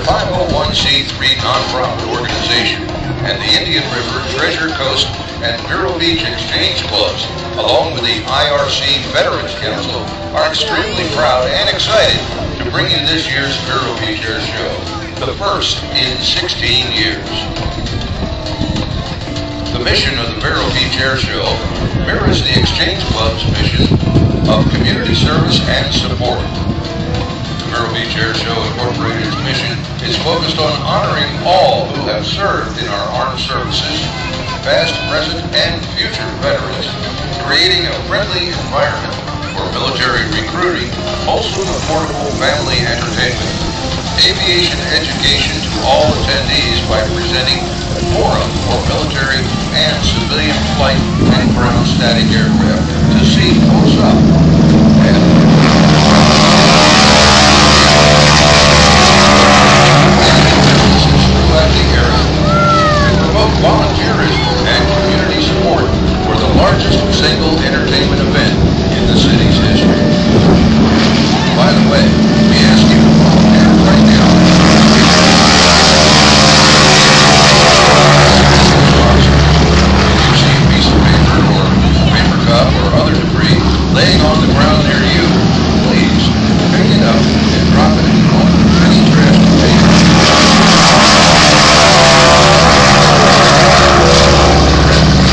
501c3 nonprofit organization, and the Indian River, Treasure Coast, and Vero Beach Exchange Clubs, along with the IRC Veterans Council, are extremely proud and excited to bring you this year's Vero Beach Air Show, the first in 16 years. The mission of the Vero Beach Air Show mirrors the Exchange Club's mission of community service and support. The Vero Beach Air Show Incorporated's mission is focused on honoring all who have served in our armed services, past, present, and future veterans, creating a friendly environment for military recruiting, wholesome, affordable family entertainment, aviation education to all attendees by presenting a forum for military and civilian flight and ground static aircraft to see close up and businesses throughout the area to promote volunteerism and community support for the largest single entertainment event in the city's history. By the way, we ask you to volunteer right now. If you see a piece of paper or a paper cup or other debris laying on the ground near you,